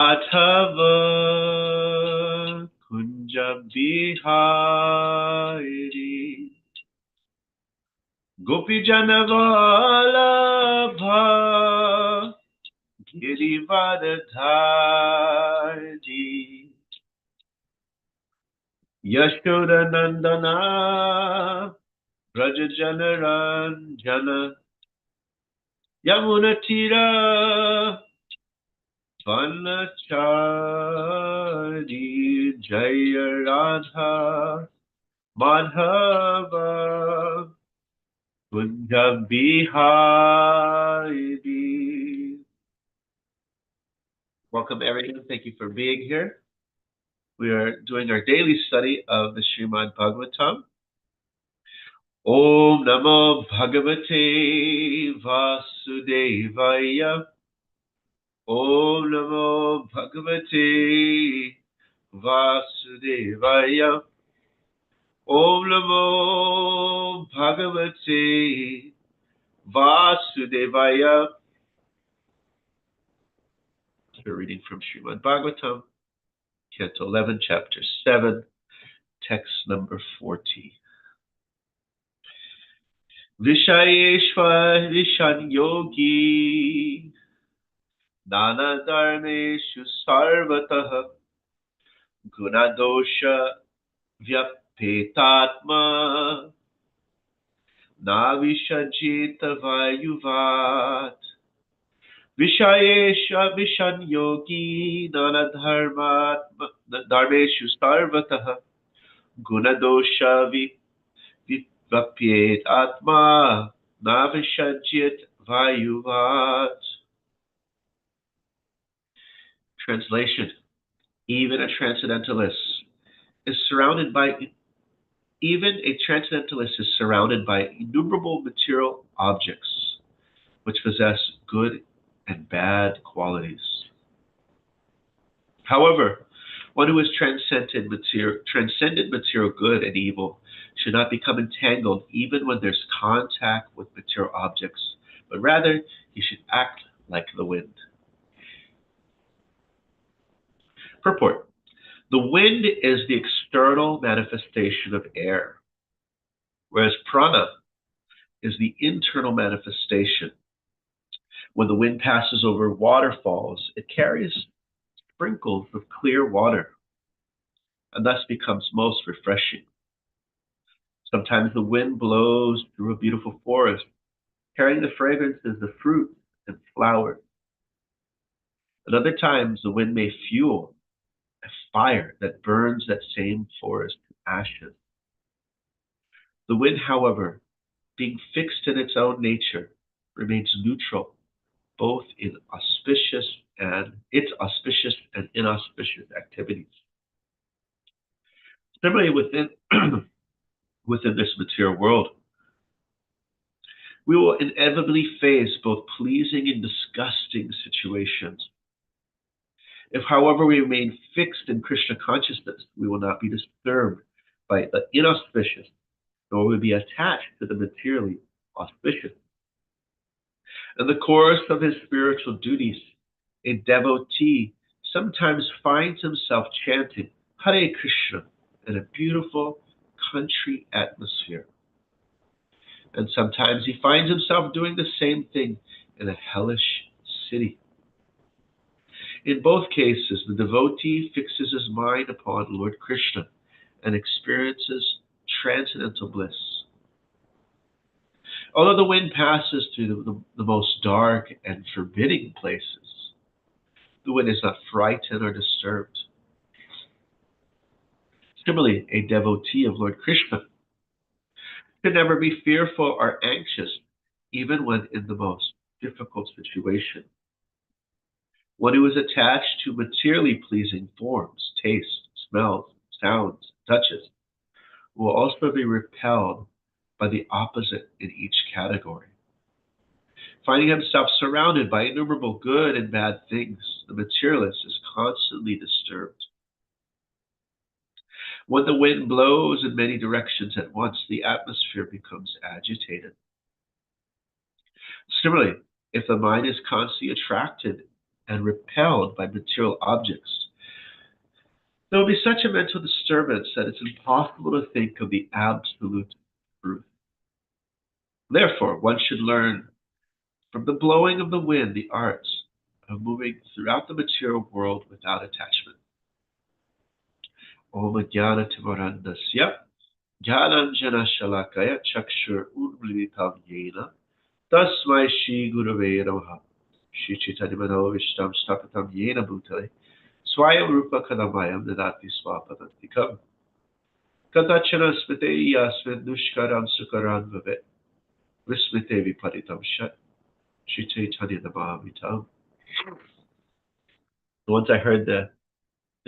Madhava Kunja Bihari Gopi Janavalabha Girivardhari Yashoda Nandana Braja Janaranjana Yamunatira Vanachari Jaya Radha Madhava Kunja Bihari. Welcome everyone. Thank you for being here. We are doing our daily study of the Srimad Bhagavatam. Om Namo Bhagavate Vasudevaya. Om Namo Bhagavate Vasudevaya. Om Namo Bhagavate Vasudevaya. We're reading from Srimad Bhagavatam, Canto 11, Chapter 7, text number 40. Vishayeshva Vishan Yogi Nana Dharmeshu Sarvataha Gunadosha Vyapetatma Navishajita Vayuvat Vishayesha Vishan Yogi Nana Dharmeshu Sarvataha Gunadosha Vapyet Atma Navishajit Vayuvat. Translation: even a transcendentalist is surrounded by innumerable material objects which possess good and bad qualities. However, one who has transcended material good and evil should not become entangled even when there's contact with material objects, but rather he should act like the wind. Purport: the wind is the external manifestation of air, whereas prana is the internal manifestation. When the wind passes over waterfalls, it carries sprinkles of clear water, and thus becomes most refreshing. Sometimes the wind blows through a beautiful forest, carrying the fragrances of fruit and flowers. At other times, the wind may fuel a fire that burns that same forest to ashes. The wind, however, being fixed in its own nature, remains neutral, both in auspicious and inauspicious activities. Similarly, within this material world, we will inevitably face both pleasing and disgusting situations. If, however, we remain fixed in Krishna consciousness, we will not be disturbed by the inauspicious, nor will we be attached to the materially auspicious. In the course of his spiritual duties, a devotee sometimes finds himself chanting Hare Krishna in a beautiful country atmosphere. And sometimes he finds himself doing the same thing in a hellish city. In both cases, the devotee fixes his mind upon Lord Krishna and experiences transcendental bliss. Although the wind passes through the most dark and forbidding places, the wind is not frightened or disturbed. Similarly, a devotee of Lord Krishna should never be fearful or anxious, even when in the most difficult situation. One who is attached to materially pleasing forms, tastes, smells, sounds, touches, will also be repelled by the opposite in each category. Finding himself surrounded by innumerable good and bad things, the materialist is constantly disturbed. When the wind blows in many directions at once, the atmosphere becomes agitated. Similarly, if the mind is constantly attracted and repelled by material objects, there will be such a mental disturbance that it's impossible to think of the absolute truth. Therefore, one should learn from the blowing of the wind the arts of moving throughout the material world without attachment. Om Jnana Timarandasya Jnananjana Shalakaya Chakshur Unmilitam Yena Tasmai Shri Gurave Namaha Shri Chaitanya Mano Vishtam Stapatam Yena Bhutale Swayam Rupa Kadamayam Dadati Swapadantikam Kadachana Smite Yasmin Dushkaram Sukaran Vavet Vismite Viparitam Shat Shri Chaitanya Namavitam. Once I heard the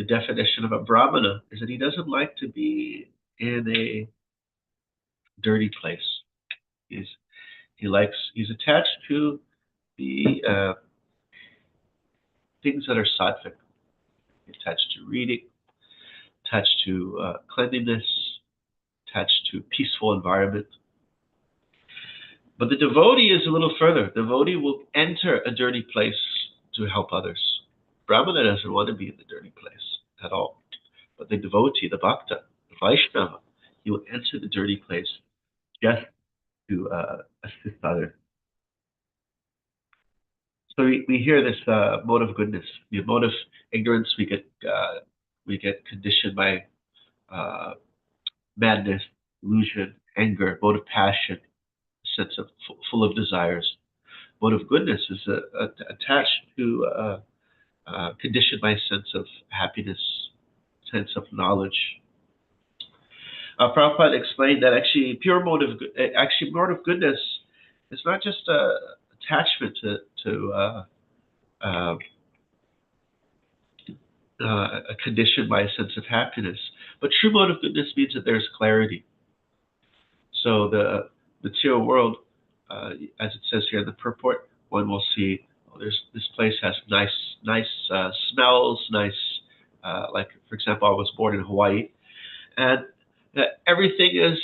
definition of a Brahmana is that he doesn't like to be in a dirty place. He's attached to the things that are sattvic, attached to reading, attached to cleanliness, attached to peaceful environment. But the devotee is a little further. The devotee will enter a dirty place to help others. Brahmana doesn't want to be in the dirty place at all. But the devotee, the bhakta, the Vaishnava, he will enter the dirty place just to assist others. So we hear this mode of goodness, the mode of ignorance. We get conditioned by madness, illusion, anger, mode of passion, sense of full of desires. Mode of goodness is attached to conditioned by a sense of happiness, sense of knowledge. Prabhupada explained that actually mode of goodness is not just attachment to a condition by a sense of happiness, but true mode of goodness means that there's clarity. So the material world, as it says here in the purport, one will see this place has nice smells, nice. Like for example, I was born in Hawaii, and everything is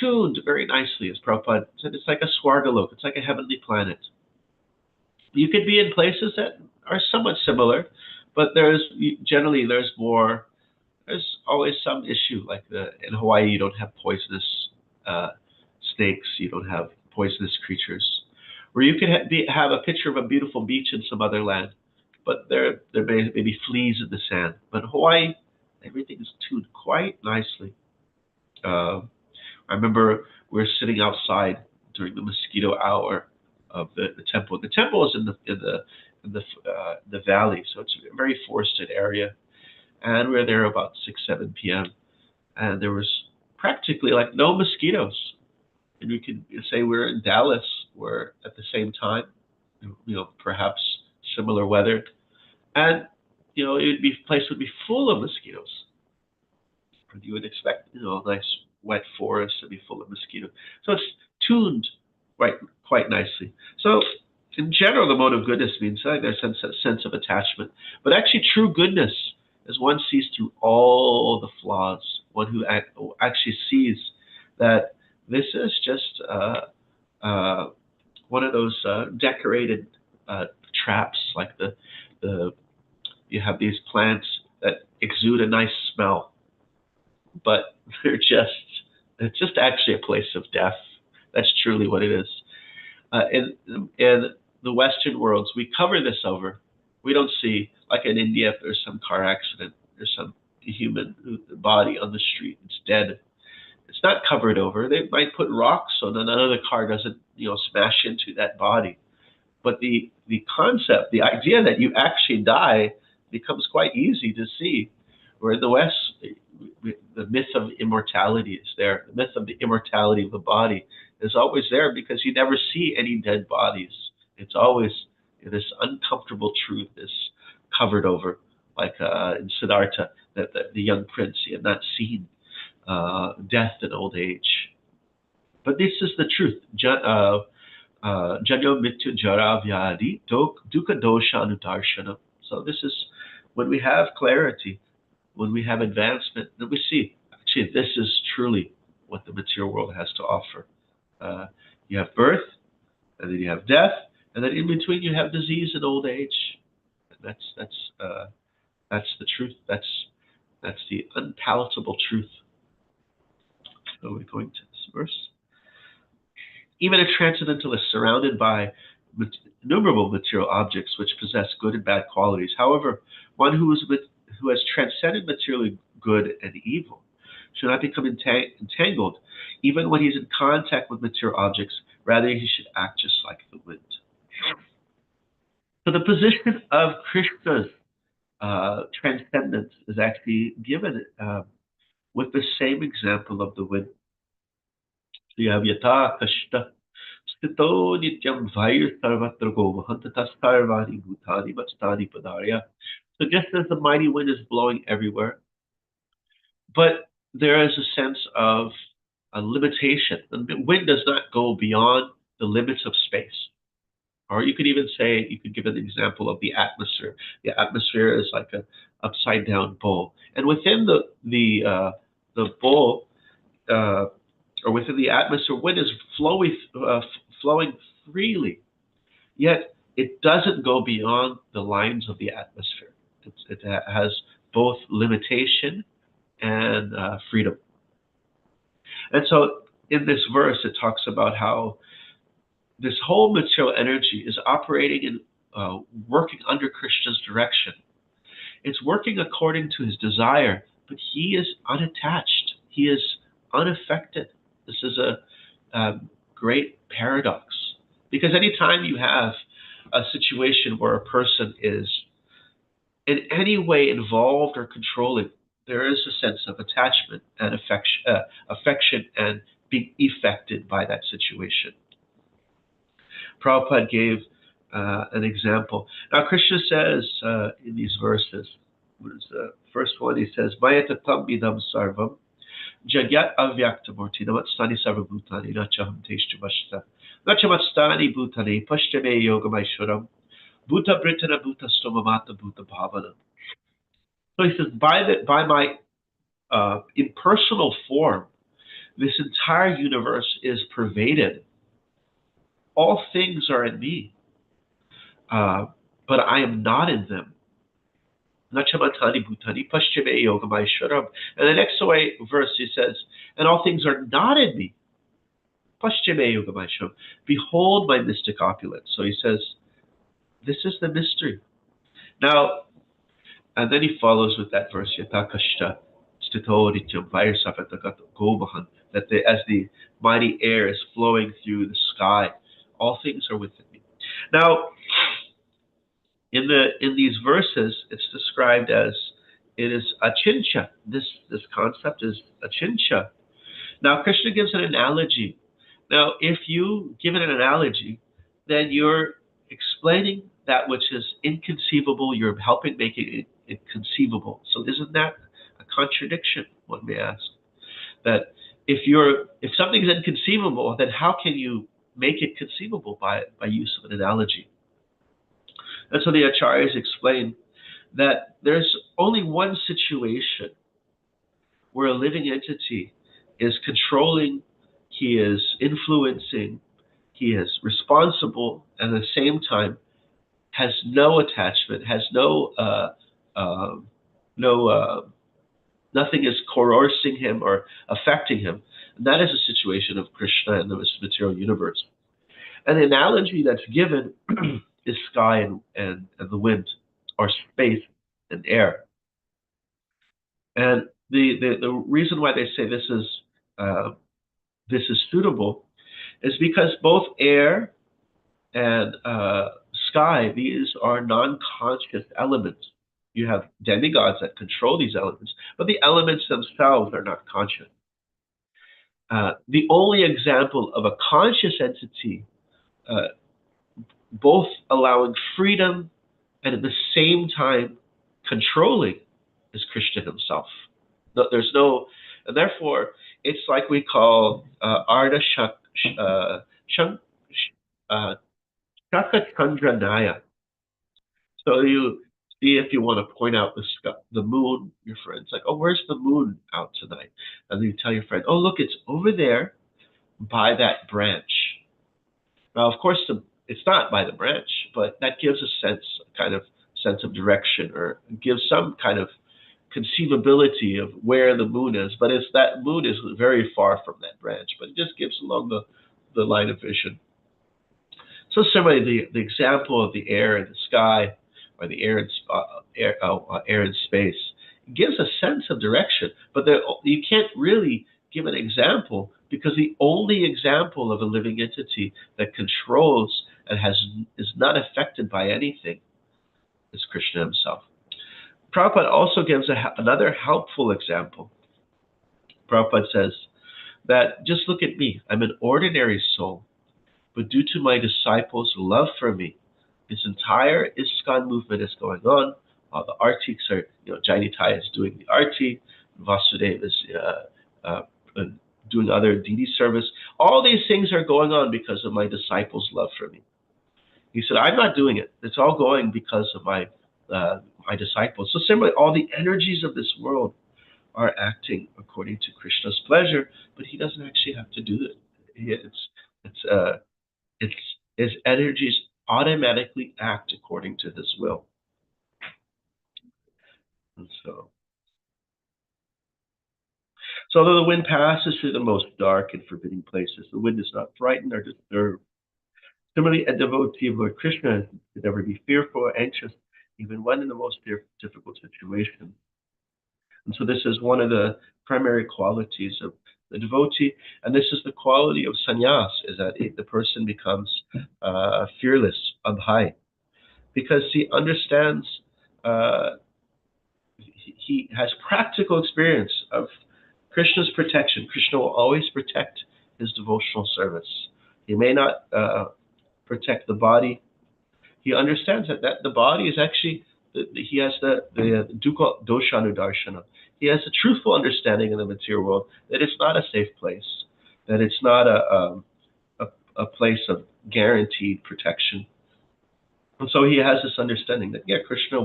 tuned very nicely, as Prabhupada said. It's like a swargalok. It's like a heavenly planet. You could be in places that are somewhat similar, but there's always some issue. Like in Hawaii, you don't have poisonous snakes. You don't have poisonous creatures. Where you can have a picture of a beautiful beach in some other land, but there may be fleas in the sand. But in Hawaii, everything is tuned quite nicely. I remember we were sitting outside during the mosquito hour of the temple. The temple is in the valley, so it's a very forested area. And we were there about 6-7 p.m. and there was practically like no mosquitoes. And we could say we're in Dallas, where at the same time, perhaps similar weather, and place would be full of mosquitoes. And you would expect a nice wet forest to be full of mosquitoes. So it's tuned quite nicely. So in general, the mode of goodness means there's a sense of attachment, but actually true goodness is one sees through all the flaws. One who actually sees that this is just one of those decorated traps, like you have these plants that exude a nice smell, but it's just actually a place of death. That's truly what it is. In the Western worlds, we cover this over. We don't see, like in India, if there's some car accident, there's some human body on the street, it's dead. It's not covered over. They might put rocks so that another car doesn't, smash into that body. But the concept, the idea that you actually die becomes quite easy to see. Where in the West, the myth of immortality is there. The myth of the immortality of the body is always there because you never see any dead bodies. It's always this uncomfortable truth is covered over, like in Siddhartha, that the young prince, he had not seen death and old age. But this is the truth. Janyo mitya jara vyadi dukkha dosha anudarshana. So this is when we have clarity, when we have advancement, then we see, actually, this is truly what the material world has to offer. You have birth, and then you have death, and then in between you have disease and old age. That's the truth. That's the unpalatable truth. So we're going to this verse. Even a transcendentalist surrounded by innumerable material objects which possess good and bad qualities. However, one who has transcended materially good and evil should not become entangled, even when he's in contact with material objects. Rather, he should act just like the wind. So the position of Krishna's transcendence is actually given with the same example of the wind. So you have yata kashta stito nityam vair sarvatra govahanta sarvani bhutani matstani padarya. So just as the mighty wind is blowing everywhere, but there is a sense of a limitation. The wind does not go beyond the limits of space. Or you could even say, you could give an example of the atmosphere. The atmosphere is like an upside down bowl. And within the bowl, or within the atmosphere, wind is flowing freely. Yet it doesn't go beyond the lines of the atmosphere. It has both limitation and freedom. And so in this verse, it talks about how this whole material energy is operating and working under Krishna's direction. It's working according to his desire, but he is unattached. He is unaffected. This is a great paradox. Because anytime you have a situation where a person is in any way involved or controlling, there is a sense of attachment and affection and being affected by that situation. Prabhupada gave an example. Now, Krishna says in these verses, what is the first one? He says, Mayatatam idam sarvam, jagyat avyaktamurti, namatstani sarvabhutani, nachaham teshtamashta, nachamatstani bhutani, pashtame yogamaishuram, bhuta britana bhuta stomamata bhuta bhavana. So he says, by my impersonal form, this entire universe is pervaded. All things are in me, but I am not in them. Nachamatani bhutani paschime yogamaishuram. And the next verse he says, and all things are not in me. Paschime yogamaishuram. Behold my mystic opulence. So he says, this is the mystery. Now, and then he follows with that verse, yatakashta stito nityam vairsavatagato gobahan, that as the mighty air is flowing through the sky, all things are within me. Now, in these verses, it's described as it is achincha. This concept is achincha. Now, Krishna gives an analogy. Now, if you give it an analogy, then you're explaining that which is inconceivable. You're helping make it conceivable. So, isn't that a contradiction? One may ask that if something is inconceivable, then how can you make it conceivable by use of an analogy? And so the acharyas explain that there's only one situation where a living entity is controlling, he is influencing, he is responsible, and at the same time has no attachment, has nothing is coercing him or affecting him. And that is a situation of Krishna in this material universe. And the analogy that's given is sky and the wind, or space and air. And the reason why they say this is suitable is because both air and sky, these are non-conscious elements. You have demigods that control these elements, but the elements themselves are not conscious. The only example of a conscious entity both allowing freedom and at the same time controlling is Krishna himself. And therefore, it's like we call Arda Shaka Chandra Naya. So you see, if you want to point out the moon, your friend's like, oh, where's the moon out tonight? And then you tell your friend, oh, look, it's over there by that branch. Now, of course, it's not by the branch, but that gives a kind of sense of direction or gives some kind of conceivability of where the moon is, but it's that moon is very far from that branch, but it just gives along the line of vision. So similarly, the example of the air in the sky or the air in space gives a sense of direction, but you can't really give an example because the only example of a living entity that controls and is not affected by anything is Krishna himself. Prabhupada also gives another helpful example. Prabhupada says that just look at me. I'm an ordinary soul, but due to my disciples' love for me, this entire ISKCON movement is going on. All the artiks are, Jainitaya is doing the arti, Vasudeva is doing other deity service. All these things are going on because of my disciples' love for me. He said, I'm not doing it. It's all going because of my disciples. So similarly, all the energies of this world are acting according to Krishna's pleasure, but he doesn't actually have to do it. His energies automatically act according to his will. And so although the wind passes through the most dark and forbidding places, the wind is not frightened or disturbed. Similarly, a devotee of Lord Krishna should never be fearful or anxious, even when in the most difficult situation. And so this is one of the primary qualities of the devotee, and this is the quality of sannyas, is that the person becomes fearless, abhay, because he understands, he has practical experience of Krishna's protection. Krishna will always protect his devotional service. He may not protect the body. He understands that the body is actually, he has the dukkha doshanudarshana. He has a truthful understanding in the material world that it's not a safe place, that it's not a place of guaranteed protection. And so he has this understanding that, Krishna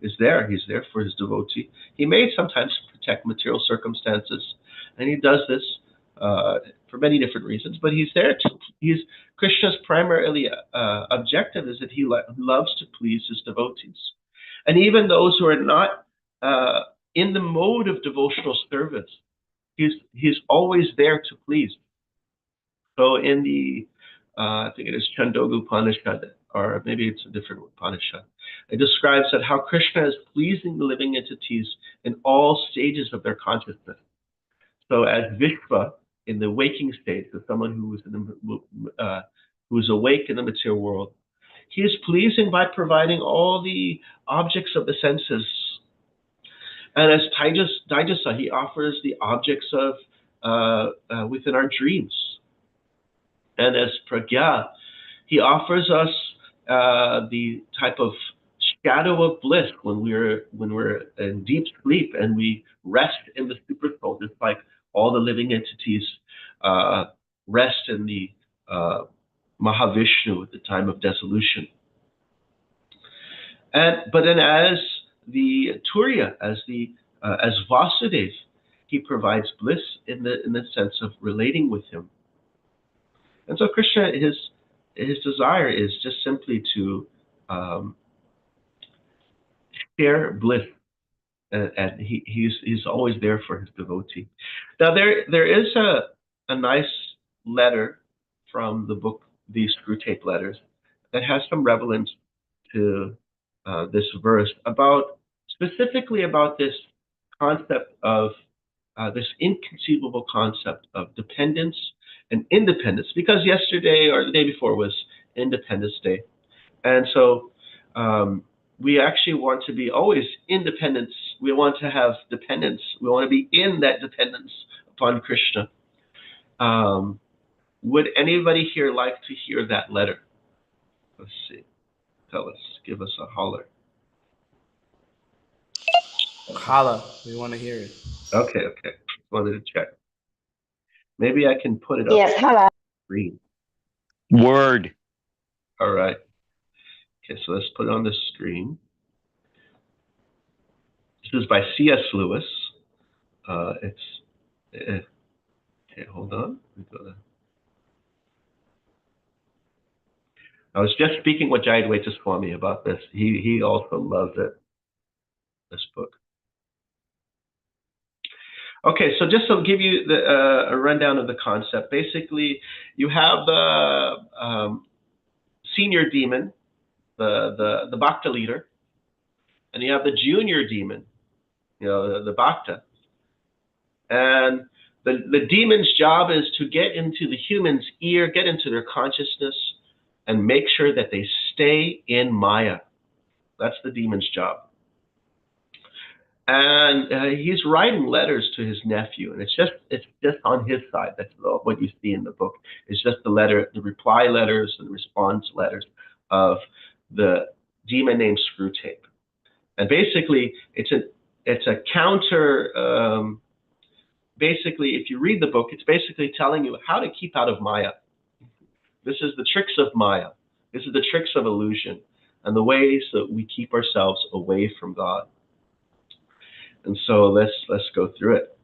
is there. He's there for his devotee. He may sometimes protect material circumstances, and he does this for many different reasons, but he's there Krishna's primarily objective is that he loves to please his devotees. And even those who are not in the mode of devotional service, he's always there to please. So in the, I think it is Chandogya Upanishad, or maybe it's a different Upanishad, it describes that how Krishna is pleasing the living entities in all stages of their consciousness. So as Vishva, in the waking state, so someone who is awake in the material world, he is pleasing by providing all the objects of the senses. And as Taijasa, he offers the objects of within our dreams. And as Pragya, he offers us the type of shadow of bliss when we're in deep sleep and we rest in the supersoul, just like all the living entities rest in the Mahavishnu at the time of dissolution. But then as the Turiya, as Vasudev, he provides bliss in the sense of relating with him. And so Krishna, his desire is just simply to share bliss, and he's always there for his devotee. Now there is a nice letter from the book, these Screwtape letters, that has some relevance to this verse specifically about this concept of this inconceivable concept of dependence and independence, because yesterday or the day before was Independence Day. And so we actually want to be always independent. We want to have dependence. We want to be in that dependence upon Krishna. Would anybody here like to hear that letter? Let's see. Tell us. Give us a holler. Holla. We want to hear it. Okay. Just wanted to check. Maybe I can put it up. Yes, holla. Screen. Word. All right. Okay, so let's put it on the screen. This is by C.S. Lewis. Okay, hold on. I was just speaking with Jayadvaita Swami about this. He also loves it, this book. Okay, so just to give you a rundown of the concept, basically you have the senior demon, the Bhakta leader, and you have the junior demon, the Bhakta. And the demon's job is to get into the human's ear, get into their consciousness, and make sure that they stay in Maya. That's the demon's job. And he's writing letters to his nephew, and it's just on his side. That's what you see in the book. It's just the reply letters and response letters of the demon named Screwtape. And basically, it's a counter. Basically, if you read the book, it's basically telling you how to keep out of Maya. This is the tricks of Maya. This is the tricks of illusion, and the ways that we keep ourselves away from God. And so let's go through it.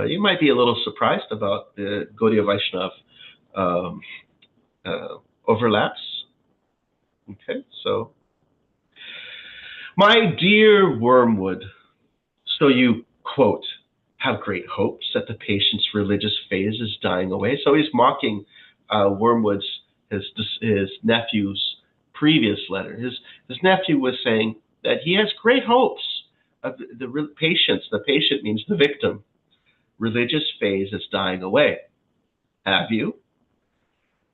You might be a little surprised about the Gaudiya Vaishnav overlaps. Okay, so my dear Wormwood, so you, quote, have great hopes that the patient's religious phase is dying away. So he's mocking Wormwood's, his nephew's previous letter. His nephew was saying that he has great hopes of the patient's. The patient means the victim. Religious phase is dying away. Have you?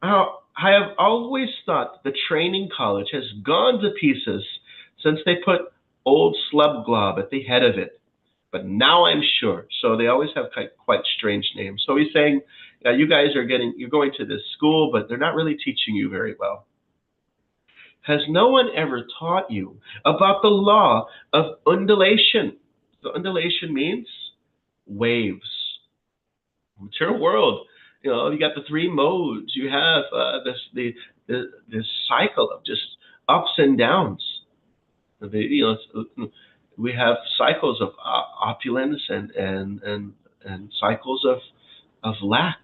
I have always thought the training college has gone to pieces since they put old Slubglob at the head of it. But now I'm sure. So they always have quite strange names. So he's saying, you guys you're going to this school, but they're not really teaching you very well. Has no one ever taught you about the law of undulation? So undulation means waves. Material world, you got the three modes. You have this cycle of just ups and downs. We have cycles of opulence and cycles of lack.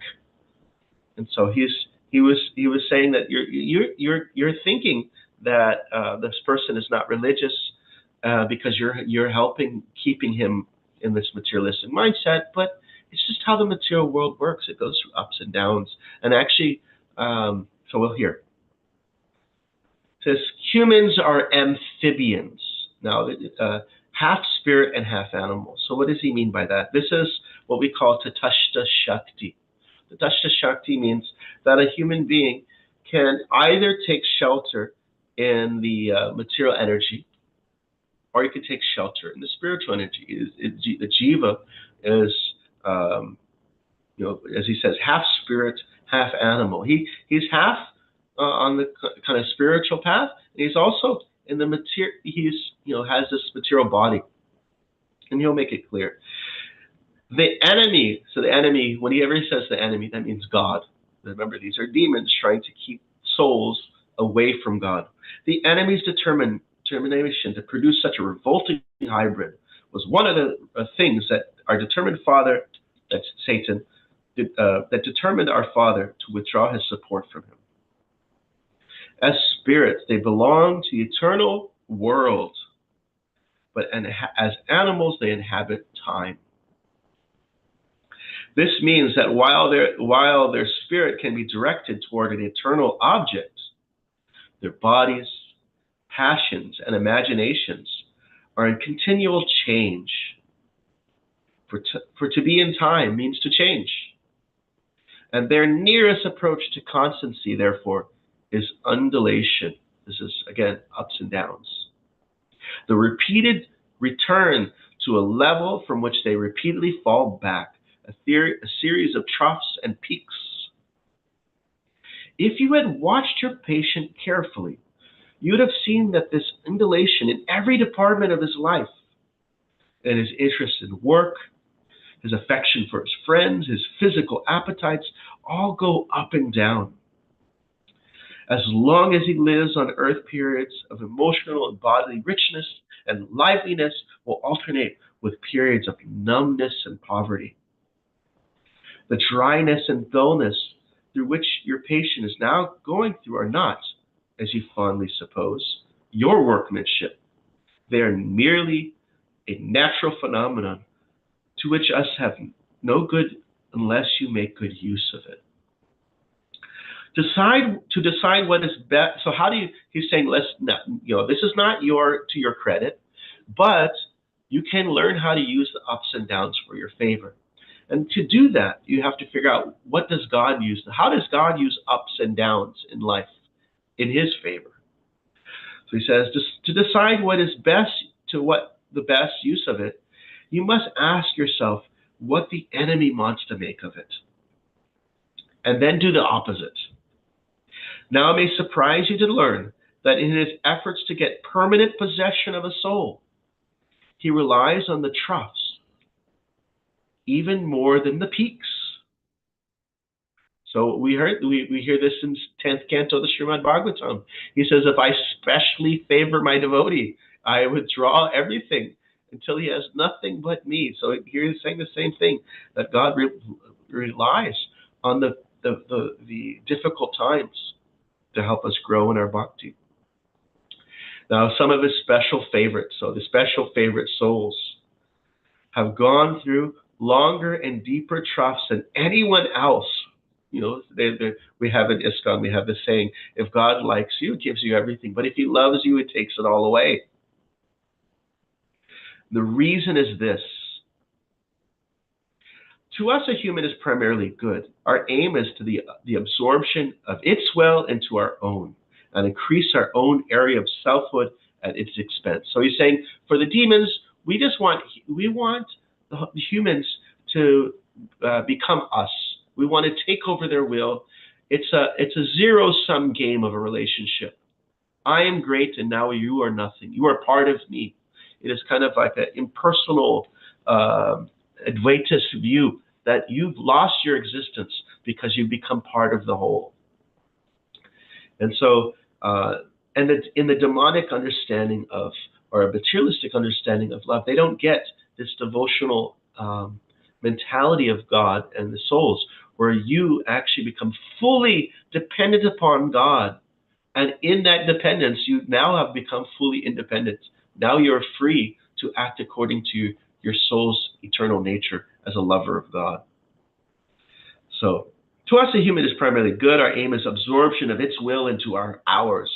And so he was saying that you're thinking that this person is not religious because you're keeping him in this materialistic mindset, but it's just how the material world works. It goes through ups and downs. And actually, so we'll hear. It says humans are amphibians. Now, half spirit and half animal. So what does he mean by that? This is what we call Tatashta Shakti. Tatashta Shakti means that a human being can either take shelter in the material energy, or you can take shelter in the spiritual energy. The jiva is, as he says, half spirit, half animal. He's half on the kind of spiritual path, and he's also in the material. Has this material body, and he'll make it clear. The enemy. So the enemy, whenever he says the enemy, that means God. Remember, these are demons trying to keep souls away from God. The enemy's determination to produce such a revolting hybrid was one of the things that our determined father, that's Satan, that determined our father to withdraw his support from him. As spirits, they belong to the eternal world, but as animals, they inhabit time. This means that while their spirit can be directed toward an eternal object, their bodies, passions, and imaginations are in continual change. For to be in time means to change. And their nearest approach to constancy, therefore, is undulation. This is, again, ups and downs. The repeated return to a level from which they repeatedly fall back, a series of troughs and peaks. If you had watched your patient carefully, you would have seen that this undulation in every department of his life, and his interest in work, his affection for his friends, his physical appetites, all go up and down. As long as he lives on earth, periods of emotional and bodily richness and liveliness will alternate with periods of numbness and poverty. The dryness and dullness through which your patient is now going through are not, as you fondly suppose, your workmanship. They are merely a natural phenomenon to which us have no good unless you make good use of it. To decide what is best. So how do you? He's saying, let's not, this is not to your credit, but you can learn how to use the ups and downs for your favor. And to do that, you have to figure out, what does God use? How does God use ups and downs in life in His favor? So he says, to decide what is best, what the best use of it, you must ask yourself what the enemy wants to make of it, and then do the opposite. Now it may surprise you to learn that in his efforts to get permanent possession of a soul, he relies on the troughs even more than the peaks. So we hear this in 10th canto of the Srimad Bhagavatam. He says, if I specially favor my devotee, I withdraw everything until he has nothing but me. So here he's saying the same thing, that God relies on the difficult times to help us grow in our bhakti. Now, some of his special favorites, so the special favorite souls, have gone through longer and deeper troughs than anyone else. We have in ISKCON, we have the saying, if God likes you, it gives you everything. But if he loves you, it takes it all away. The reason is this. To us, a human is primarily good. Our aim is to the absorption of its will into our own, and increase our own area of selfhood at its expense. So he's saying, for the demons, we want the humans to become us. We want to take over their will. It's a zero-sum game of a relationship. I am great, and now you are nothing. You are part of me. It is kind of like an impersonal Advaitist view that you've lost your existence because you've become part of the whole. And so, in the demonic understanding of, or a materialistic understanding of love, they don't get this devotional mentality of God and the souls, where you actually become fully dependent upon God. And in that dependence, you now have become fully independent. Now you're free to act according to your soul's eternal nature as a lover of God. So, to us, a human is primarily good. Our aim is absorption of its will into ours,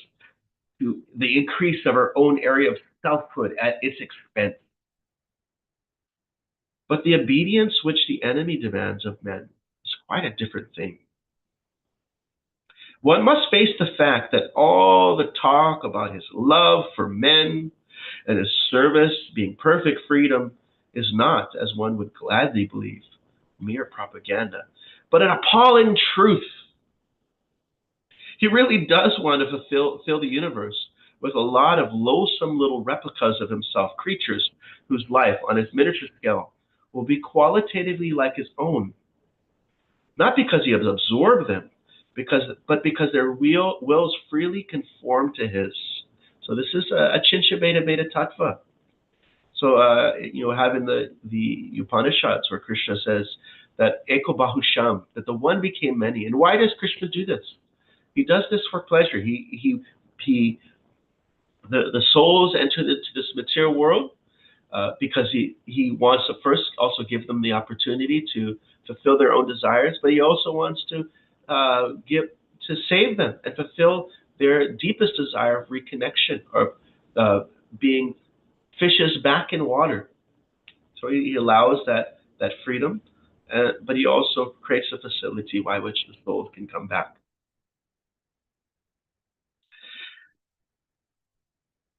to the increase of our own area of selfhood at its expense. But the obedience which the enemy demands of men is quite a different thing. One must face the fact that all the talk about his love for men and his service being perfect freedom is not, as one would gladly believe, mere propaganda, but an appalling truth. He really does want to fill the universe with a lot of loathsome little replicas of himself, creatures whose life on his miniature scale will be qualitatively like his own. Not because he has absorbed them, but because their wills freely conform to his. So this is a Chinsha Beta Beta Tattva. So, having the Upanishads where Krishna says that Eko Bahusham, that the one became many. And why does Krishna do this? He does this for pleasure. The souls enter into this material world because he wants to first also give them the opportunity to fulfill their own desires, but he also wants to save them and fulfill their deepest desire of reconnection, or being fishes back in water. So he allows that freedom, but he also creates a facility by which the soul can come back.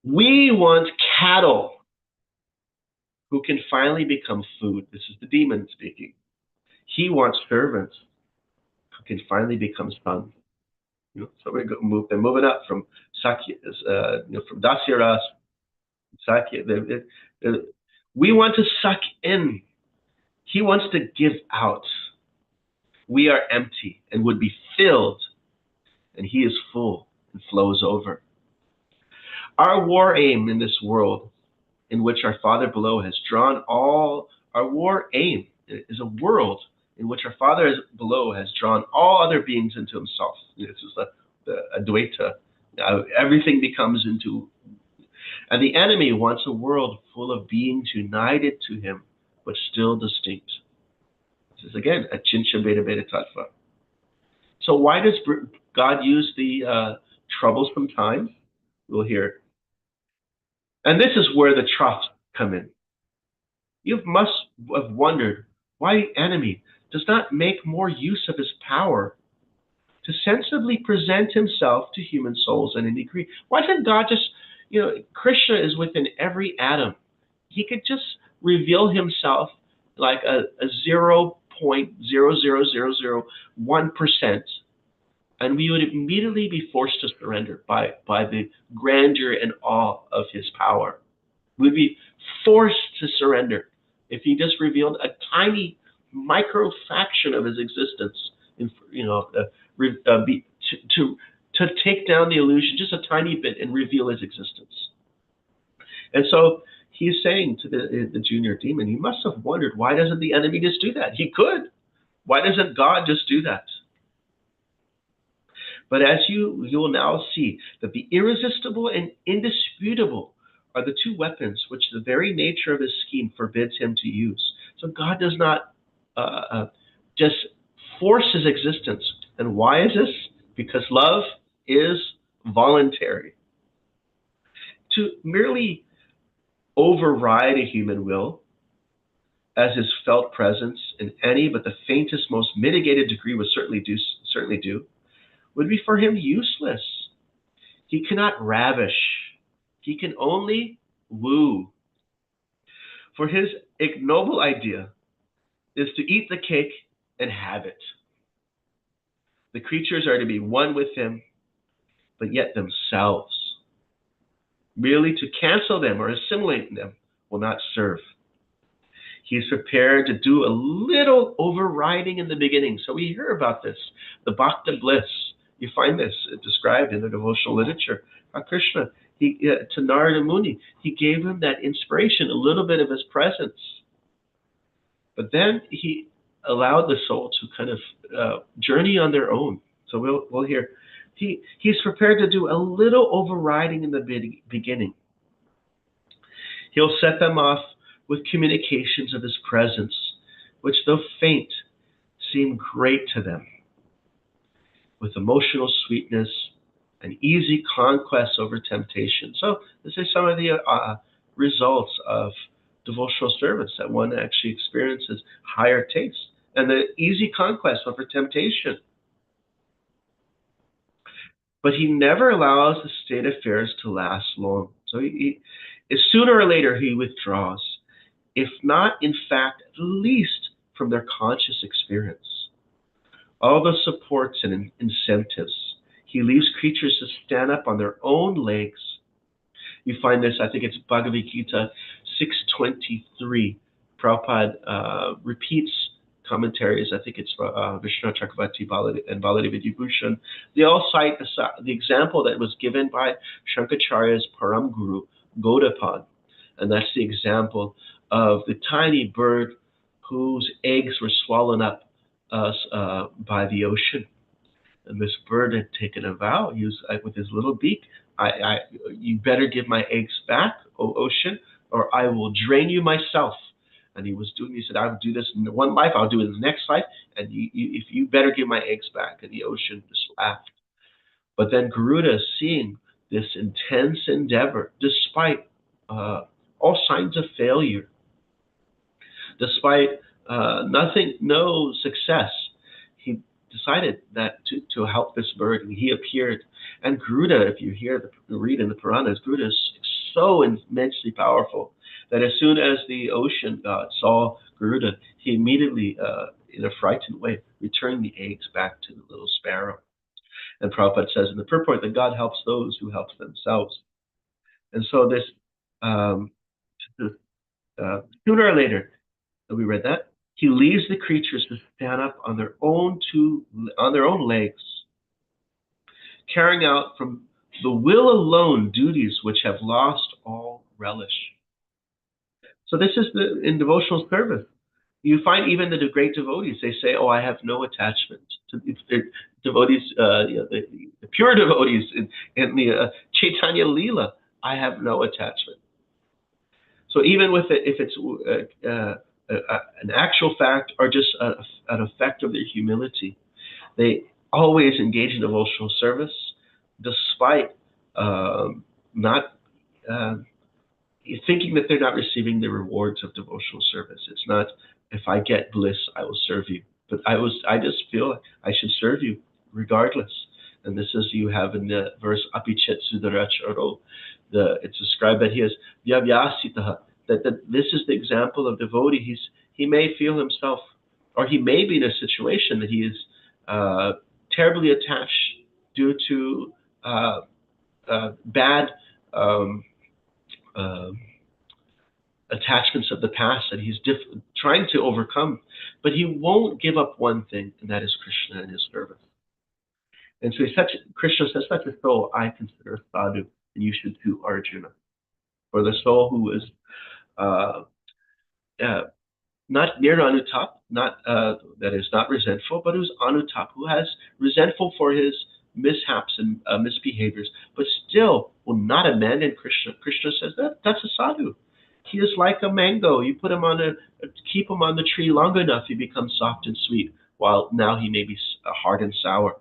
We want cattle who can finally become food. This is the demon speaking. He wants servants who can finally become sons. So they're moving up from Sakya, from Dasyaras, Sakya. We want to suck in. He wants to give out. We are empty and would be filled, and he is full and flows over. Our war aim in this world, in which our Father below has drawn all, our war aim is a world in which our Father below has drawn all other beings into himself. This is the Advaita Everything becomes into, and the enemy wants a world full of beings united to him, but still distinct. This is again a Chincha Beta Beta Tattva. So why does God use the troublesome time? We'll hear. And this is where the troughs come in. You must have wondered why the enemy does not make more use of his power to sensibly present himself to human souls in any degree. Why doesn't God just, Krishna is within every atom. He could just reveal himself like a 0.00001%, and we would immediately be forced to surrender by the grandeur and awe of his power. We'd be forced to surrender if he just revealed a tiny microfraction of his existence, to take down the illusion just a tiny bit and reveal his existence. And so he's saying to the junior demon, he must have wondered, why doesn't the enemy just do that? He could. Why doesn't God just do that? But as you will now see that the irresistible and indisputable are the two weapons which the very nature of his scheme forbids him to use. So God does not just force his existence. And why is this? Because love is voluntary. To merely override a human will, as his felt presence in any but the faintest, most mitigated degree would certainly do, would be for him useless. He cannot ravish. He can only woo. For his ignoble idea is to eat the cake and have it. The creatures are to be one with him, but yet themselves. Merely to cancel them or assimilate them will not serve. He is prepared to do a little overriding in the beginning. So we hear about this, the Bhakta bliss. You find this described in the devotional literature. Krishna, to Narada Muni, he gave him that inspiration, a little bit of his presence. But then he allowed the soul to kind of journey on their own. So we'll hear. He's prepared to do a little overriding in the beginning. He'll set them off with communications of his presence, which though faint, seem great to them, with emotional sweetness and easy conquest over temptation. So this is some of the results of devotional service, that one actually experiences higher taste and the easy conquest over temptation. But he never allows the state of affairs to last long. So sooner or later he withdraws, if not, in fact, at least from their conscious experience. All the supports and incentives. He leaves creatures to stand up on their own legs. You find this, I think it's Bhagavad Gita 6:23. Prabhupada repeats commentaries. I think it's Vishnu Chakravarti and Baladi Vidyabhushan. They all cite the example that was given by Shankaracharya's Param Guru, Gaudapad. And that's the example of the tiny bird whose eggs were swallowed up by the ocean. And this bird had taken a vow, with his little beak, you better give my eggs back, O ocean, or I will drain you myself. And he said, I will do this in one life, I'll do it in the next life, and if you better give my eggs back. And the ocean just laughed. But then Garuda, seeing this intense endeavor, despite all signs of failure, despite no success, he decided that to help this bird, and he appeared. And Garuda, if you read in the Puranas, Garuda is so immensely powerful that as soon as the ocean god saw Garuda, he immediately, in a frightened way, returned the eggs back to the little sparrow. And Prabhupada says in the purport that God helps those who help themselves. And so this, sooner or later, we read that, he leaves the creatures to stand up on their own legs, carrying out from the will alone duties which have lost all relish. So this is in devotional service. You find even the great devotees, they say, oh, I have no attachment devotees, the pure devotees in the Chaitanya Leela, I have no attachment. So even with it, if it's an actual fact or just an effect of their humility, they always engage in devotional service, despite not thinking that they're not receiving the rewards of devotional service. It's not, if I get bliss, I will serve you. But I just feel I should serve you regardless. And this is, you have in the verse Apichet Sudaracharo, it's described that he is Vyavyasitaha, that this is the example of devotee. He may feel himself, or he may be in a situation that he is terribly attached due to bad attachments of the past that he's trying to overcome, but he won't give up one thing, and that is Krishna and his service. And so Krishna says, such a soul I consider a sadhu, and you should too, Arjuna. Or the soul who is not near Anutap, that is not resentful, but who's Anutap, who has resentful for his mishaps and misbehaviors, but still will not abandon Krishna. Krishna says that's a sadhu. He is like a mango. You put him keep him on the tree long enough, he becomes soft and sweet, while now he may be hard and sour.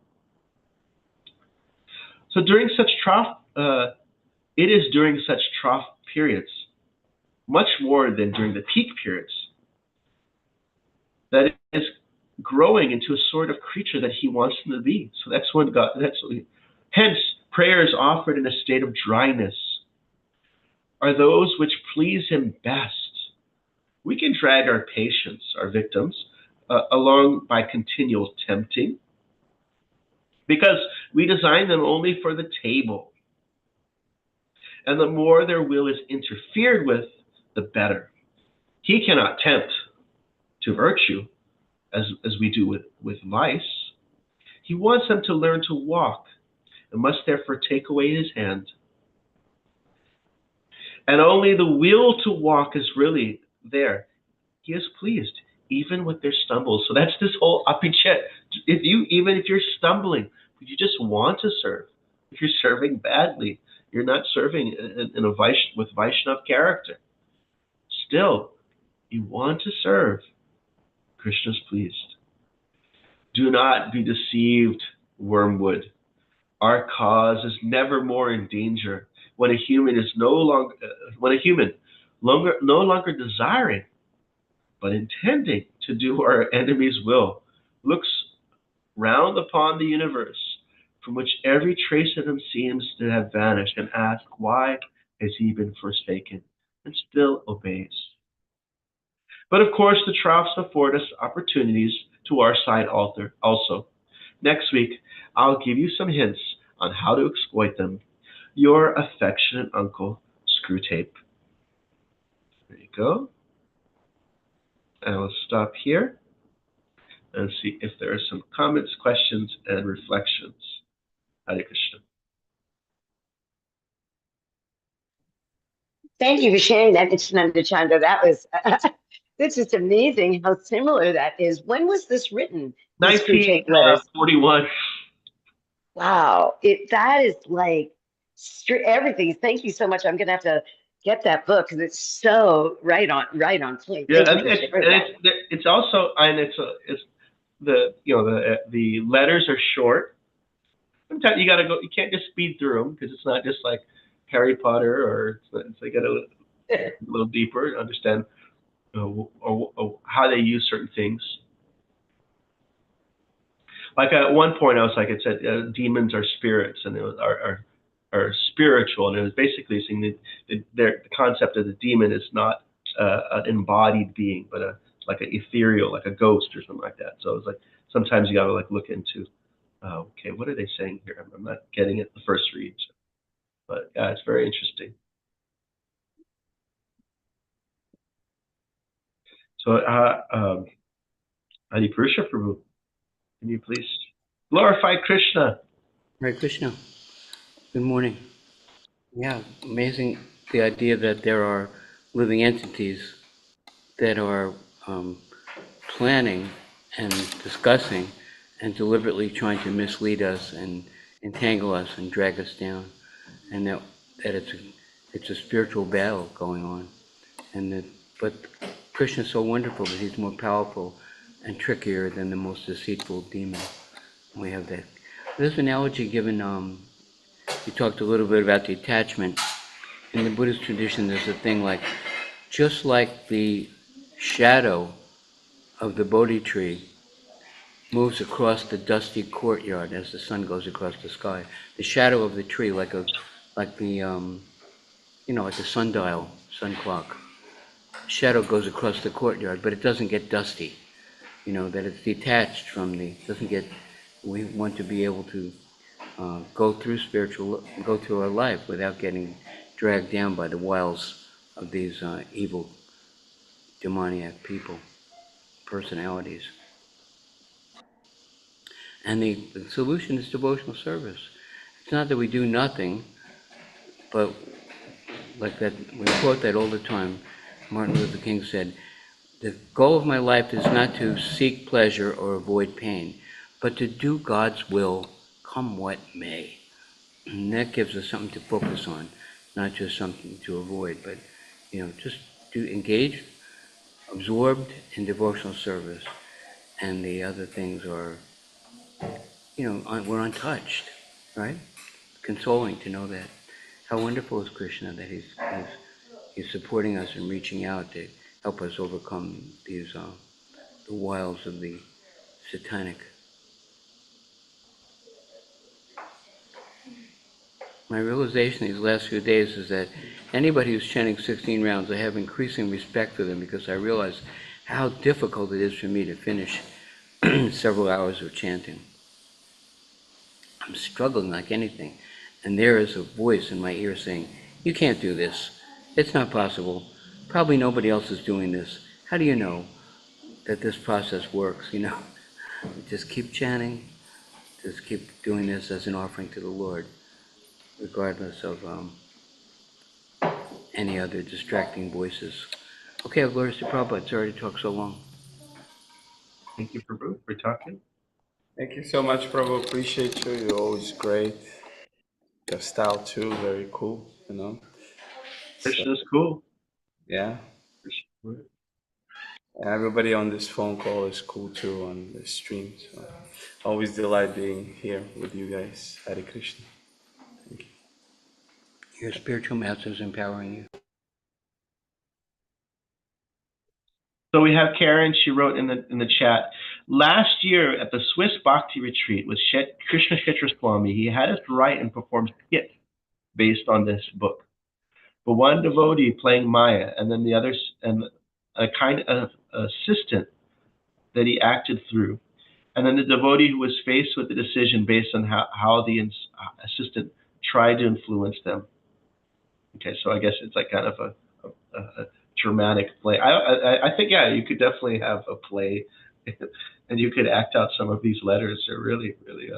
So during such trough, it is during such trough periods, much more than during the peak periods, that it is growing into a sort of creature that he wants them to be. So that's when hence, prayers offered in a state of dryness are those which please him best. We can drag our patients, our victims, along by continual tempting, because we design them only for the table. And the more their will is interfered with, the better. He cannot tempt to virtue as we do with vice. He wants them to learn to walk and must therefore take away his hand. And only the will to walk is really there. He is pleased, even with their stumbles. So that's this whole apichet. Even if you're stumbling, but you just want to serve. If you're serving badly, you're not serving with Vaishnav character. Still, you want to serve. Krishna's pleased. Do not be deceived, wormwood. Our cause is never more in danger when a human is no longer desiring, but intending to do our enemy's will, looks round upon the universe, from which every trace of him seems to have vanished, and asks, why has he been forsaken, and still obeys. But of course, the troughs afford us opportunities to our side also. Next week, I'll give you some hints on how to exploit them. Your affectionate uncle, Screwtape. There you go. I will stop here and see if there are some comments, questions, and reflections. Hare Krishna. Thank you for sharing that, Nityananda Chandra. That was, it's just amazing how similar that is. When was this written? 1941. Wow, that is like everything. Thank you so much. I'm gonna have to get that book because it's so right on point. Yeah, it's also, and it's the letters are short. Sometimes you gotta go. You can't just speed through them because it's not just like Harry Potter, or it's like a little deeper to understand or how they use certain things. Like at one point, I was like, it said demons are spirits, and are spiritual, and it was basically saying that the concept of the demon is not an embodied being, but like an ethereal, like a ghost or something like that. So it's like sometimes you got to like look into, okay, what are they saying here? I'm not getting it the first read, but yeah, it's very interesting. So, Adi Purusha Prabhu, can you please glorify Krishna? Hare Krishna. Good morning. Yeah, amazing the idea that there are living entities that are planning and discussing and deliberately trying to mislead us and entangle us and drag us down, and that it's a spiritual battle going on, and but Krishna is so wonderful that he's more powerful and trickier than the most deceitful demon. We have that. There's an analogy given. You talked a little bit about the attachment. In the Buddhist tradition, there's a thing like, just like the shadow of the Bodhi tree moves across the dusty courtyard as the sun goes across the sky. The shadow of the tree, like the like a sundial, sun clock. Shadow goes across the courtyard, but it doesn't get dusty. That it's detached from doesn't get. We want to be able to go through our life without getting dragged down by the wiles of these evil, demoniac people, personalities. And the solution is devotional service. It's not that we do nothing, but like that, we quote that all the time. Martin Luther King said, "The goal of my life is not to seek pleasure or avoid pain, but to do God's will, come what may." And that gives us something to focus on, not just something to avoid, but just to engage, absorbed in devotional service, and the other things are, we're untouched, right? Consoling to know that. How wonderful is Krishna that he's supporting us and reaching out to help us overcome these the wiles of the satanic. My realization these last few days is that anybody who's chanting 16 rounds, I have increasing respect for them, because I realize how difficult it is for me to finish several hours of chanting. I'm struggling like anything, and there is a voice in my ear saying, "You can't do this. It's not possible. Probably nobody else is doing this. How do you know that this process works?" Just keep chanting. Just keep doing this as an offering to the Lord, regardless of any other distracting voices. Okay, glories to Prabhupada. Sorry to talk so long. Thank you for talking. Thank you so much, Prabhu. Appreciate you. You're always great. Your style too, very cool. Krishna's cool. Yeah. Everybody on this phone call is cool too on the stream. So always delight being here with you guys. Hare Krishna. Thank you. Your spiritual master's empowering you. So we have Karen. She wrote in the chat, last year at the Swiss Bhakti retreat with Krishna Shitra Swami, he had us write and perform skits based on this book. But one devotee playing Maya, and then the others, and a kind of assistant that he acted through. And then the devotee who was faced with the decision based on how the assistant tried to influence them. Okay, so I guess it's like kind of a dramatic play. I think, yeah, you could definitely have a play, and you could act out some of these letters. They're really, really,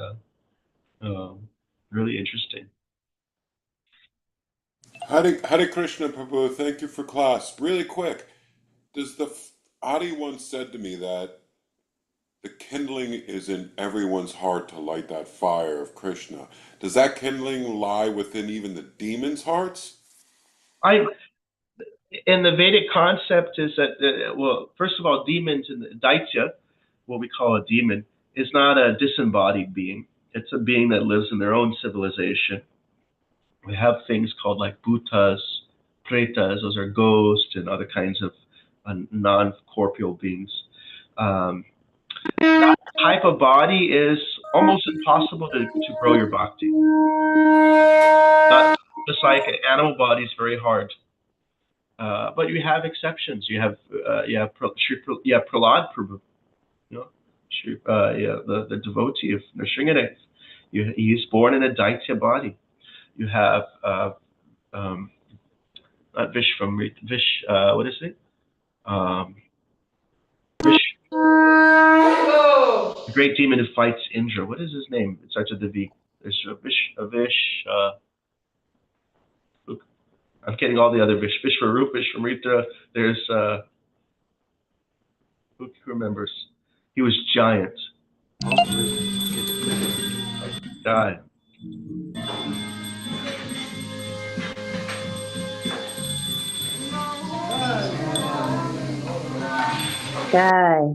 really interesting. Hare Krishna, Prabhu. Thank you for class. Really quick, Adi once said to me that the kindling is in everyone's heart to light that fire of Krishna. Does that kindling lie within even the demons' hearts? And the Vedic concept is that, well, first of all, demons in the Daitya, what we call a demon, is not a disembodied being. It's a being that lives in their own civilization. We have things called like bhutas, pretas, those are ghosts and other kinds of non-corporeal beings. That type of body is almost impossible to grow your bhakti. Just like an animal body is very hard. But you have exceptions. You have Prahlad Prabhu, the devotee of Nrsimhadev. He's born in a Daitya body. You have not Vish from Vish. What is it? Vish, the great demon who fights Indra. What is his name? It starts with a V. There's Vish. I'm getting all the other Vish. Vishwarup, Vishwamrita. There's who remembers? He was giant. God. Guy.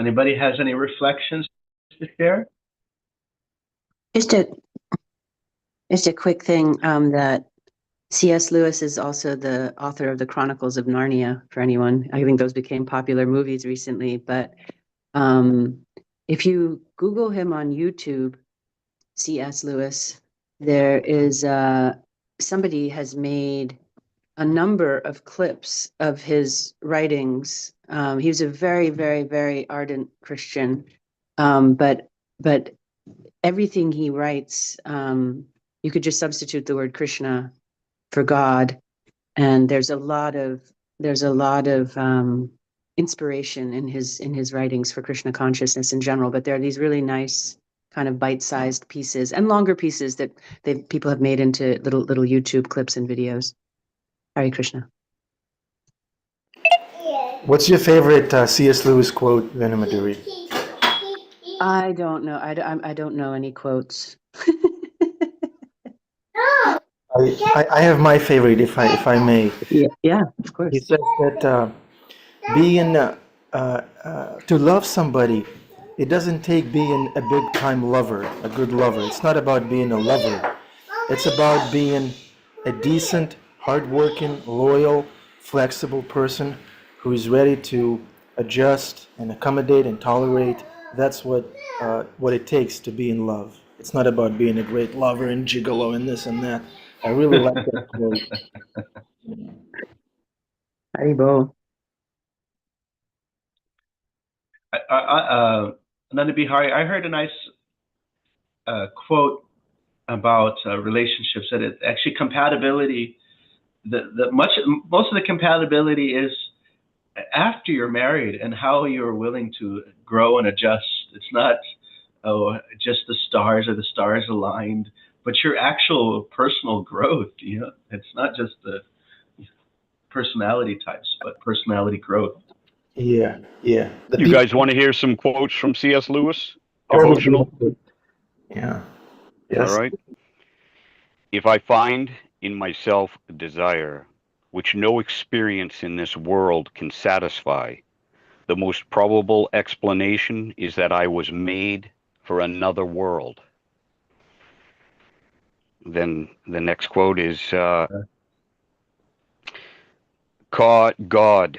Anybody has any reflections to share? Just a quick thing that C.S. Lewis is also the author of the Chronicles of Narnia, for anyone. I think those became popular movies recently, but if you Google him on YouTube, C.S. Lewis, there is somebody has made a number of clips of his writings. He was a very, very, very ardent Christian, but everything he writes, you could just substitute the word Krishna for God, and there's a lot of inspiration in his writings for Krishna consciousness in general. But there are these really nice kind of bite-sized pieces and longer pieces that people have made into little YouTube clips and videos. Hare Krishna. What's your favorite C.S. Lewis quote, Venamaduri? I don't know. I don't know any quotes. I have my favorite, if I may. Yeah, of He course. says that being to love somebody, it doesn't take being a big time lover, a good lover. It's not about being a lover. It's about being a decent, hardworking, loyal, flexible person who is ready to adjust and accommodate and tolerate. That's what it takes to be in love. It's not about being a great lover and gigolo and this and that. I really like that quote. Haribo. Ananda Bihari, I heard a nice quote about relationships, that it actually compatibility, most of the compatibility is after you're married and how you're willing to grow and adjust. It's not, oh, just the stars aligned, but your actual personal growth. It's not just the personality types, but personality growth. Yeah, yeah. The You people. guys want to hear some quotes from C.S. Lewis? Oh, Devotional? yeah. All Yes. right. If I find in myself a desire which no experience in this world can satisfy, the most probable explanation is that I was made for another world. Then the next quote is God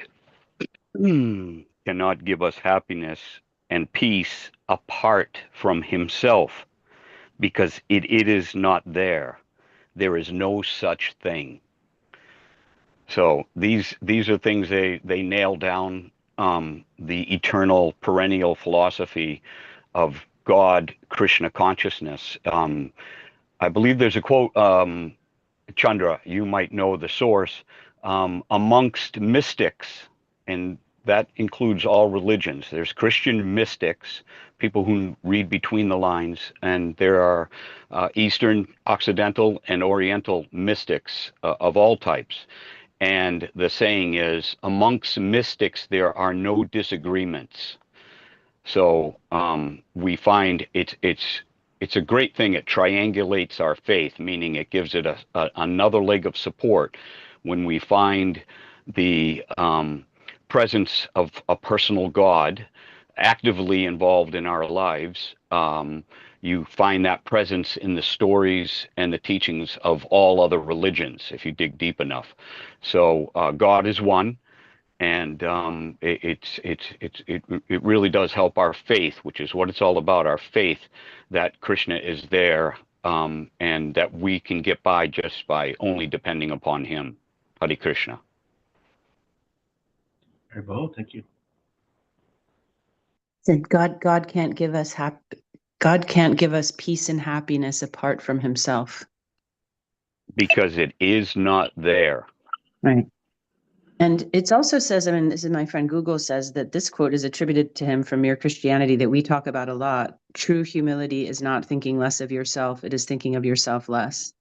cannot give us happiness and peace apart from himself, because it is not there. There is no such thing. So these are things they nail down, the eternal perennial philosophy of God, Krishna consciousness. I believe there's a quote, Chandra, you might know the source, amongst mystics, and that includes all religions. There's Christian mystics, people who read between the lines, and there are Eastern, Occidental, and Oriental mystics of all types. And the saying is, amongst mystics, there are no disagreements. So we find it's a great thing. It triangulates our faith, meaning it gives it another leg of support. When we find the presence of a personal God actively involved in our lives, you find that presence in the stories and the teachings of all other religions, if you dig deep enough. So God is one. And it really does help our faith, which is what it's all about, our faith that Krishna is there, and that we can get by just by only depending upon him. Hare Krishna. Haribo, thank you. Said God can't give us God can't give us peace and happiness apart from himself. Because it is not there. Right. And it also says, I mean, this is my friend Google says that this quote is attributed to him from Mere Christianity that we talk about a lot. True humility is not thinking less of yourself. It is thinking of yourself less.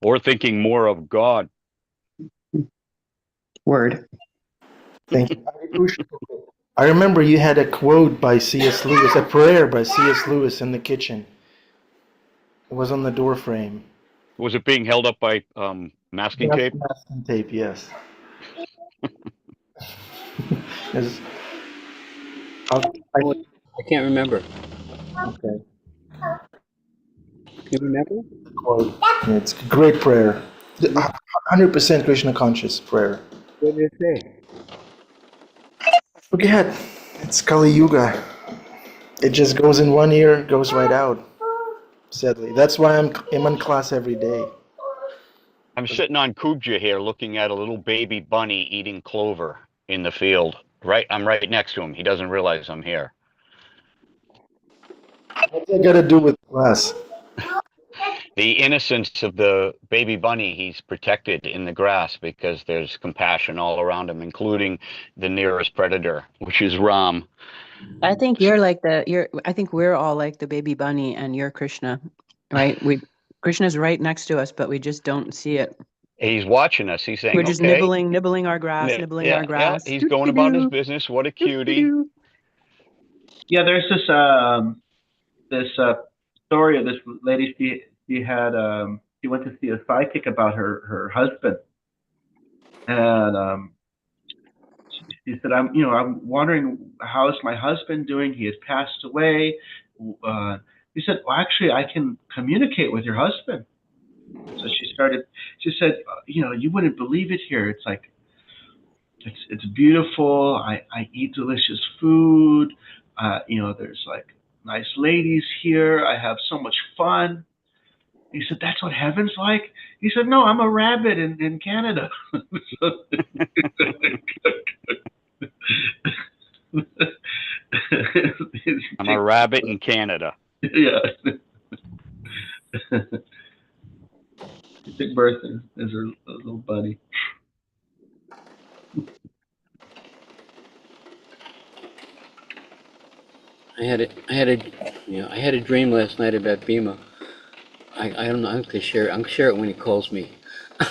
Or thinking more of God. Word. Thank you. I remember you had a quote by C.S. Lewis, a prayer by C.S. Lewis in the kitchen. It was on the door frame. Was it being held up by masking Yes, tape? masking tape, yes. Is- I- I can't remember. okay. You remember? Quote. Yeah, it's a great prayer. 100% Krishna conscious prayer. What did it say? Forget. It's Kali Yuga. It just goes in one ear, goes right out. Sadly, that's why I'm in class every day. I'm sitting on Kubja here looking at a little baby bunny eating clover in the field. I'm right next to him. He doesn't realize I'm here. What's that got to do with class? The innocence of the baby bunny, he's protected in the grass because there's compassion all around him, including the nearest predator, which is Ram. I think I think we're all like the baby bunny and you're Krishna, right? Krishna's right next to us, but we just don't see it. He's watching us. He's saying, We're just okay. nibbling our grass, nibbling our Yeah, grass. he's going about his business. What a cutie. Yeah, there's this story of this lady. She had she went to see a psychic about her husband, and she said, I'm wondering how is my husband doing? He has passed away. He said, well, actually, I can communicate with your husband. So she said, you wouldn't believe it here. It's like, it's beautiful. I eat delicious food. There's like nice ladies here. I have so much fun. He said, that's what heaven's like? He said, no, I'm a rabbit in Canada. I'm a rabbit in Canada. Yeah. He took birth as her little buddy. I had a dream last night about Bhima. I don't know. I'm gonna share it when he calls me. Hare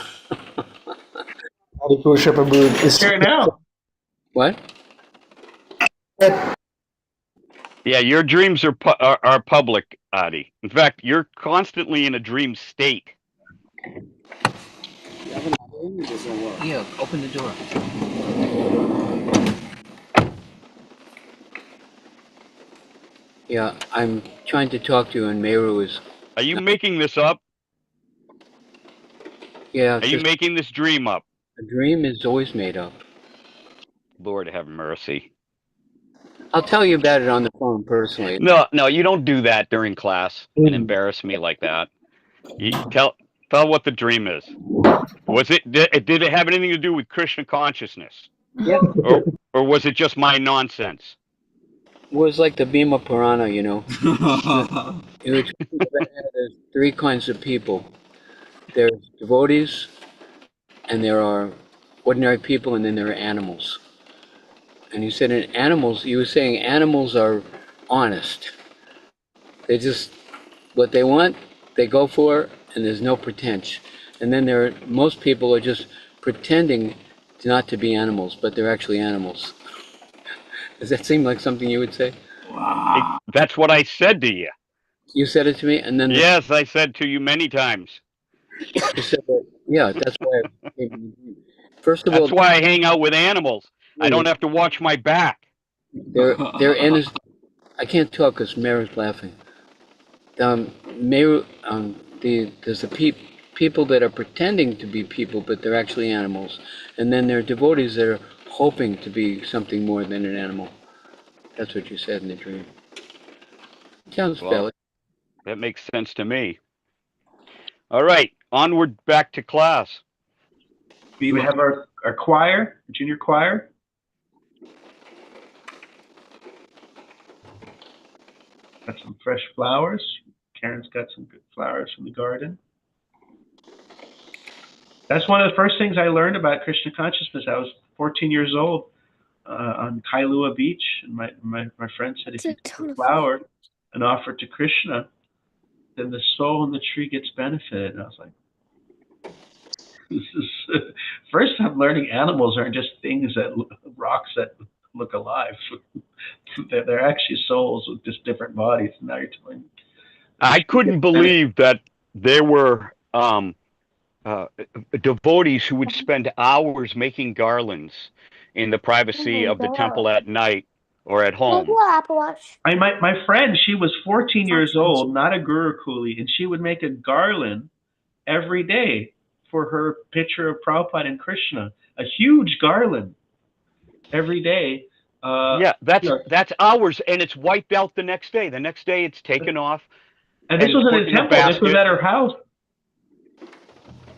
Krishna Prabhu. Share it now. What? Yeah, your dreams are public, Adi. In fact, you're constantly in a dream state. Yeah, open the door. Yeah, I'm trying to talk to you, and Meru is. Are you making this up? Yeah, Are you making this dream up? a dream is always made up. Lord have mercy. I'll tell you about it on the phone personally. No, you don't do that during class and embarrass me like that. You tell what the dream is. Did it have anything to do with Krishna consciousness? Yeah. Or was it just my nonsense? It was like the Bhima Purana, you know. It explains that there's three kinds of people. There's devotees, and there are ordinary people, and then there are animals. And you said you were saying animals are honest. They just, what they want, they go for, and there's no pretense. And then most people are just pretending not to be animals, but they're actually animals. Does that seem like something you would say? That's what I said to you. You said it to me, and then yes, I said to you many times. You said that, yeah, that's why. First of all, that's why I hang out with animals. I don't have to watch my back. They're I can't talk because Mary's laughing. There's the people that are pretending to be people, but they're actually animals. And then there are devotees that are hoping to be something more than an animal. That's what you said in the dream. Sounds valid. That makes sense to me. All right, onward back to class. We have our choir, junior choir. Got some fresh flowers. Karen's got some good flowers from the garden. That's one of the first things I learned about Krishna consciousness. I was 14 years old on Kailua Beach, and my friend said, if you take a flower and offer it to Krishna, then the soul in the tree gets benefited. And I was like, this is first I'm learning animals aren't just things rocks that look alive. They're actually souls with just different bodies. And now you're telling me. I couldn't believe that there were devotees who would spend hours making garlands in the privacy of the temple at night or at home. My friend, she was 14 years old, not a guru coolie, and she would make a garland every day for her picture of Prabhupada and Krishna, a huge garland every day. Yeah, that's hours, and it's wiped out the next day. The next day, it's taken off. And this wasn't a temple. This was at her house.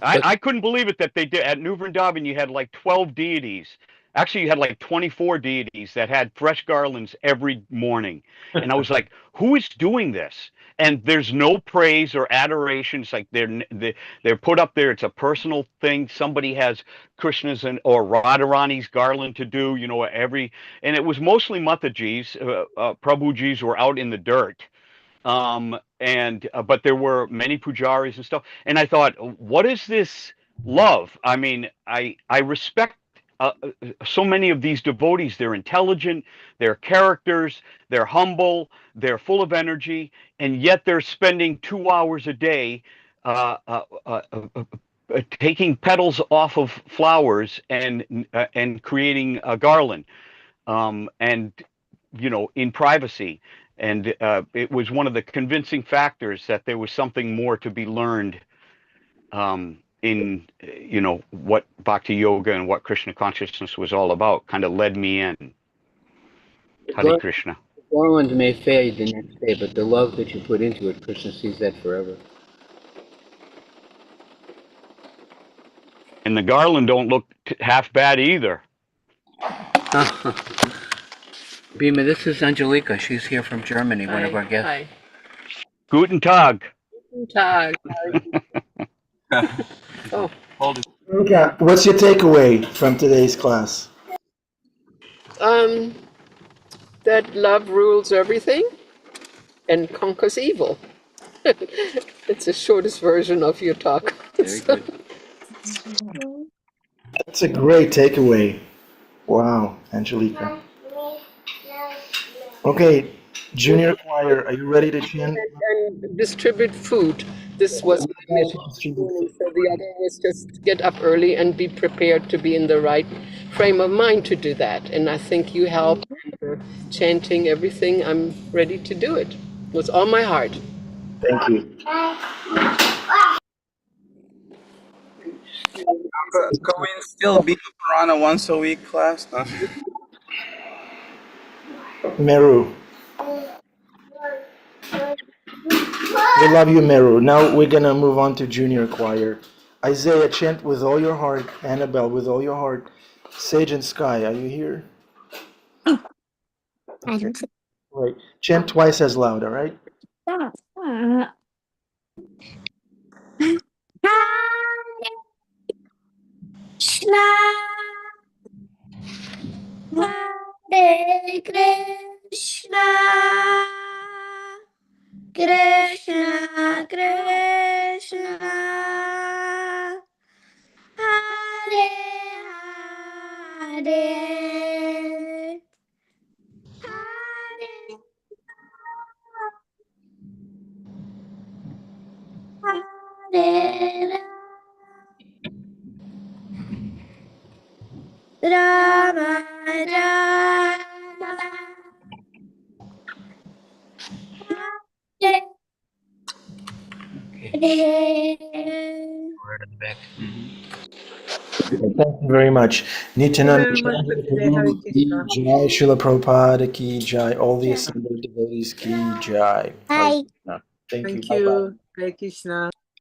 I couldn't believe it that they did. At New Vrindavan, you had like 12 deities. Actually, you had like 24 deities that had fresh garlands every morning. And I was like, who is doing this? And there's no praise or adoration. It's like they're put up there. It's a personal thing. Somebody has Krishna's or Radharani's garland to do, and it was mostly Mataji's. Prabhuji's were out in the dirt. But there were many pujaris and stuff. And I thought, what is this love? I mean, I respect so many of these devotees, they're intelligent, they're characters, they're humble, they're full of energy, and yet they're spending 2 hours a day taking petals off of flowers and creating a garland, and in privacy. And it was one of the convincing factors that there was something more to be learned in what Bhakti Yoga and what Krishna consciousness was all about. Kind of led me in. Hare Krishna. The garland may fade the next day, but the love that you put into it, Krishna sees that forever. And the garland don't look half bad either. Bhima, this is Angelica. She's here from Germany, one of our guests. Hi. Guten Tag. Guten Tag. Oh, Okay, what's your takeaway from today's class? that love rules everything and conquers evil. It's the shortest version of your talk. Very good. That's a great takeaway. Wow, Angelica. Okay, junior choir, are you ready to chant? And distribute food. This was my mission. So the other was just get up early and be prepared to be in the right frame of mind to do that. And I think you helped chanting everything. I'm ready to do it with all my heart. Thank you. Can we still be Purana once a week class? No? Meru. We love you, Meru. Now we're going to move on to junior choir. Isaiah, chant with all your heart. Annabelle, with all your heart. Sage and Sky, are you here? Okay. Right. Chant twice as loud, all right? Krishna, Hare Krishna, Krishna Krishna, Hare Hare, Hare Rama Rama, Hare Right at the back. Thank you very much. Nityananda, Very much Chandra, for today, Hare Prabhu ki Krishna. jai, Srila Prabhupada ki jai, all the assembled devotees ki jai. Bye. Thank you. Thank Bye-bye. you, Hare Krishna.